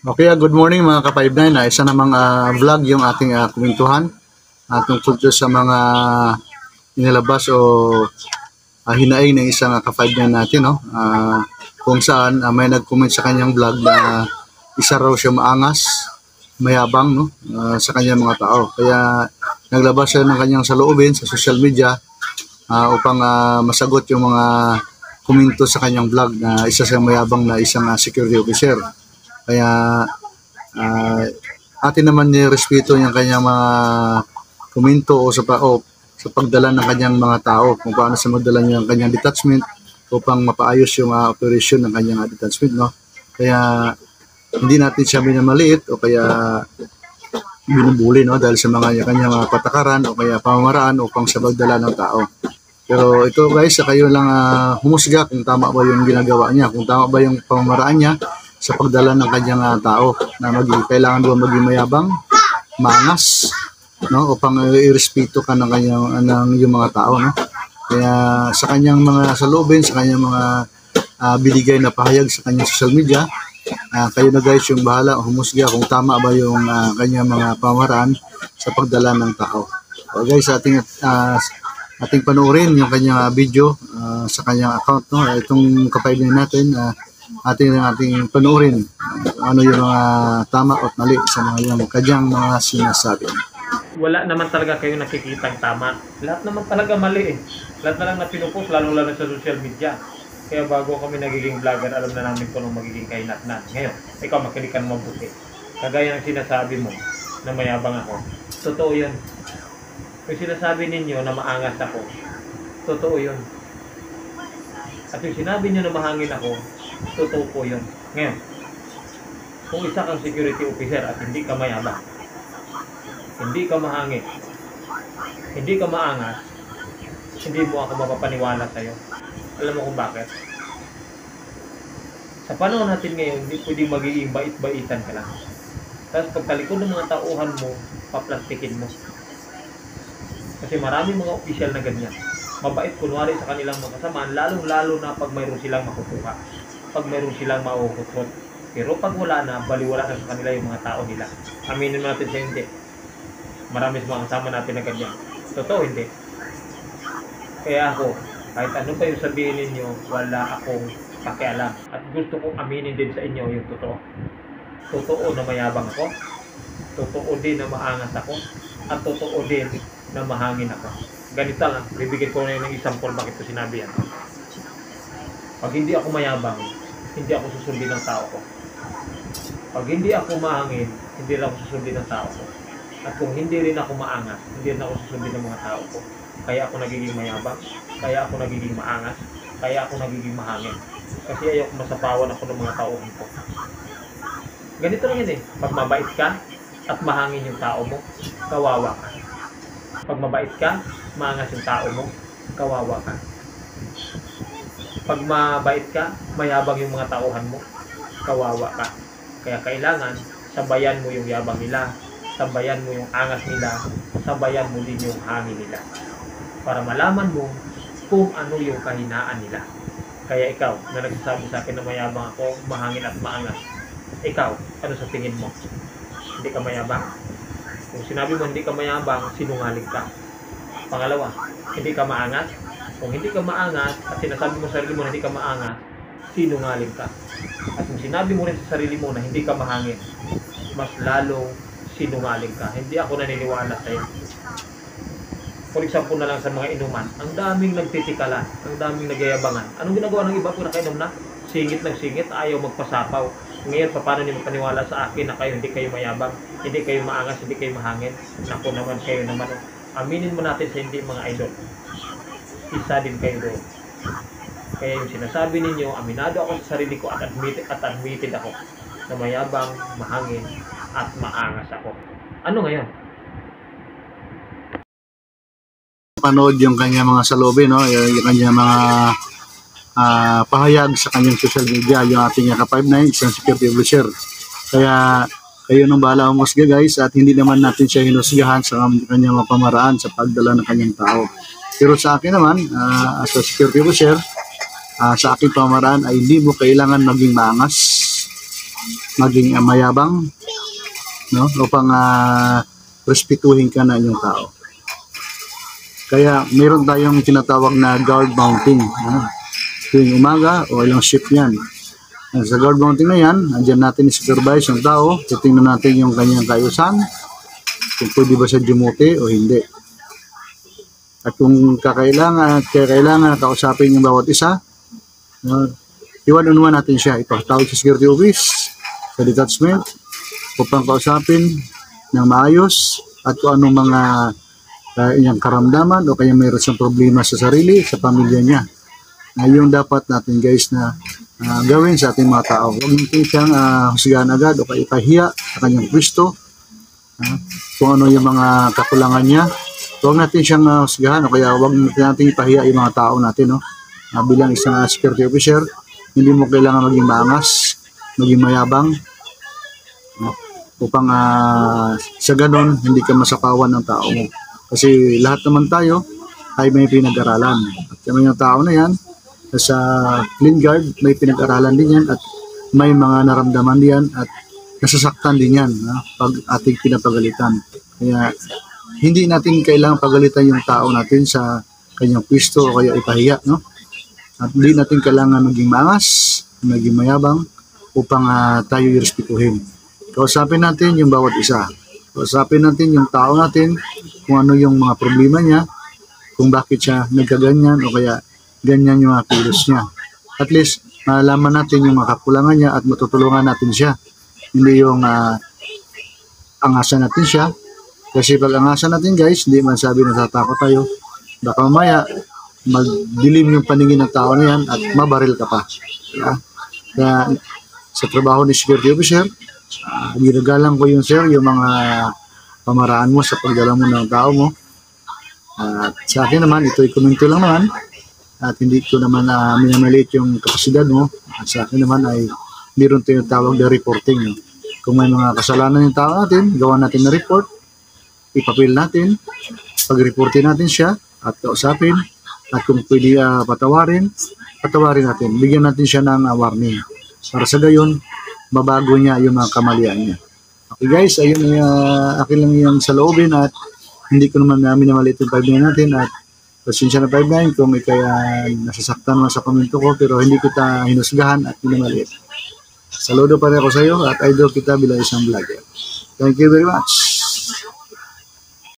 Okay, good morning mga ka-59. Isa namang vlog yung ating kuwentuhan tungkol sa mga inilabas o hinaing ng isang ka-59 natin, no? Kung saan may nag-comment sa kanyang vlog na isa raw siya maangas, mayabang, no? Sa kanyang mga tao. Kaya naglabas siya ng kanyang saloobin sa social media upang masagot yung mga komento sa kanyang vlog na isa siyang mayabang na isang security officer. Kaya atin naman nirespeto yung kanyang mga komento sa pagdala ng kanyang mga tao kung paano sa magdala niya ang kanyang detachment upang mapaayos yung operation ng kanyang detachment, no? Kaya hindi natin siya minamaliit o kaya binubuli, no, dahil sa mga kanyang patakaran o kaya pamamaraan upang sa pagdala ng tao. Pero ito guys, kayo lang humusga kung tama ba yung ginagawa niya, kung tama ba yung pamamaraan niya sa pagdala ng kanyang tao na kailangan ba maging mayabang, maangas, no, upang irespeto ka ng kanyang yung mga tao, no. Kaya sa kanyang mga salubin, sa kanyang mga binigay na pahayag sa kanyang social media, kayo na guys yung bahala humusga kung tama ba yung kanyang mga pamamaraan sa pagdala ng tao. So guys, ating panoorin yung kanyang video sa kanyang account, no. Itong kapailan natin, ating panoorin ano yung mga tama at mali sa mga kanyang mga sinasabi. Wala naman talaga kayo nakikitang tama. Lahat naman talaga mali eh. Lahat na lang na pinupost, lalo-lalo sa social media. Kaya bago kami nagiging vlogger, alam na namin kung anong magiging kahinatnan. Ngayon, ikaw makinig ka naman mabuti. Kagaya ng sinasabi mo na mayabang ako, totoo yun. Yung sinasabi ninyo na maangas ako, totoo yun. At yung sinabi niyo na mahangin ako, totoo po yun. Ngayon, kung isa kang security officer at hindi ka mayabang, hindi ka mahangin, hindi ka maangas, hindi mo ako mapapaniwala sa'yo. Alam mo kung bakit? Sa panahon natin ngayon, hindi pwedeng magiging bait-baitan ka lang. Tapos pagtalikod ng mga tauhan mo, paplastikin mo. Kasi maraming mga opisyal na ganyan. Mabait kunwari sa kanilang mga kasamaan, lalong-lalo na pag mayroon silang makukuha. Pag mayroon silang mahuhutot. Pero pag wala na, baliwala na sa kanila yung mga tao nila. Aminin natin sa hindi. Marami sa mga kasama natin na ganyan. Totoo, hindi. Kaya ako, kahit ano pa yung sabihin ninyo, wala akong pakialam. At gusto kong aminin din sa inyo yung totoo. Totoo na mayabang ako. Totoo din na maangas ako. At totoo din na mahangin ako. Ganito lang, bibigyan ko na ng example bakit ko sinabi yan. Pag hindi ako mayabang, hindi ako susundin ng tao ko. Pag hindi ako mahangin, hindi rin ako susundin ng tao ko. At kung hindi rin ako maangas, hindi rin ako susundin ng mga tao ko. Kaya ako nagiging mayabang, kaya ako nagiging maangas, kaya ako nagiging mahangin. Kasi ayoko masapawan ako ng mga tauhan ko. Ganito lang yan eh. Pag mabait ka at mahangin yung tao mo, kawawa ka. Pag mabait ka, maangas yung tao mo, kawawa ka. Pag mabait ka, mayabang yung mga tauhan mo, kawawa ka. Kaya kailangan, sabayan mo yung yabang nila, sabayan mo yung angas nila, sabayan mo din yung hangin nila. Para malaman mo kung ano yung kahinaan nila. Kaya ikaw, na nagsasabi sa akin na mayabang ako, mahangin at maangas. Ikaw, ano sa tingin mo? Hindi ka mayabang? Kung sinabi mo hindi ka mayabang, sinungaling ka. Pangalawa, hindi ka maangas? Kung hindi ka maangas at sinasabi mo sa sarili mo na hindi ka maangas, sinungaling ka. At kung sinabi mo rin sa sarili mo na hindi ka mahangin, mas lalong sinungaling ka. Hindi ako naniniwala sa'yo. For example na lang sa mga inuman, ang daming nagtitikalan, ang daming nagyayabangan. Anong ginagawa ng iba kung nakainom na? Singit ng singit, ayaw magpasapaw. Ngayon, paano niyo magpaniwala sa akin na kayo hindi kayo mayabang, hindi kayo maangas, hindi kayo mahangin? Naku naman, kayo naman. Aminin mo natin sa hindi mga idol. Isa din kayo doon. Kaya yung sinasabi ninyo, aminado ako sa sarili ko at admitted ako na mayabang, mahangin, at maangas ako. Ano ngayon? Panood yung kanyang mga salubin, no, yung kanyang mga pahayag sa kanyang social media, yung ating ka-59, isang security officer. Kaya kayo nung bahala umusga guys, at hindi naman natin siya hinusgahan sa kanyang mga pamaraan sa pagdala ng kanyang tao. Pero sa akin naman, as a security officer, sa aking pamaraan ay hindi mo kailangan maging maangas, maging mayabang, no? Upang respetuhin ka na yung tao. Kaya meron tayong tinatawag na guard mounting. Tuwing umaga o ilang shift yan. Sa guard mounting na yan, andyan natin i-supervise yung tao. Titingnan natin yung kanyang kaayusan, kung pwede ba siya dumuti o hindi. At kung kailangan kausapin yung bawat isa, iwan-unuan natin siya. Ipatawag sa security office, sa detachment, upang kausapin ng maayos at kung anong mga yung karamdaman o kaya mayroon siyang problema sa sarili, sa pamilya niya. Yung dapat natin guys na gawin sa ating mga tao. Huwag natin siyang husgahan agad o kaya ipahiya sa kanyang Kristo. Kung ano yung mga kakulangan niya. Huwag natin siyang husgahan o kaya huwag natin ipahiya yung mga tao natin. No? Bilang isang security officer, hindi mo kailangan maging maangas, maging mayabang, upang sa ganon hindi ka masapawan ng tao mo. Kasi lahat naman tayo ay may pinag-aralan. At yung tao na yan, sa Clean Guard, may pinag-aralan din yan at may mga naramdaman din yan at nasasaktan din yan pag ating pinapagalitan. Kaya hindi natin kailangan pagalitan yung tao natin sa kanyang pwesto o kaya ipahiya. No? At hindi natin kailangan maging maangas, maging mayabang upang tayo irespetuhin. Kausapin natin yung bawat isa. Kausapin natin yung tao natin, kung ano yung mga problema niya, kung bakit siya nagkaganyan o kaya ganyan yung mga kilos niya. At least, malalaman natin yung mga kakulangan niya at matutulungan natin siya. Hindi yung angasan natin siya. Kasi pag angasan natin guys, hindi man sabi na tatakot tayo. Baka mamaya, magdilim yung paningin ng tao na yan at mabaril ka pa. Kaya sa trabaho ni security officer, ginagalang ko yung sir, yung mga pamaraan mo sa pagdala mo ng tao mo. At sa akin naman, ito'y komento lang naman. At hindi ko naman minamaliit yung kapasidad mo. At sa akin naman ay meron tayong tawag na reporting. No? Kung may mga kasalanan yung tao natin, gawa natin na report, ipapil natin, pag-reportin natin siya at kausapin. At kung pwede patawarin natin. Bigyan natin siya ng warning. Para sa gayon, mabago niya yung mga kamalian niya. Okay guys, ayun akin lang yung sa loobin at hindi ko naman minamaliit yung 5-9 natin at pasensya na 5-9 kung kaya nasasaktan mo sa komento ko pero hindi kita hinusgahan at minamaliit. Saludo pa rin ako sa iyo at idol kita bilang isang vlogger. Thank you very much.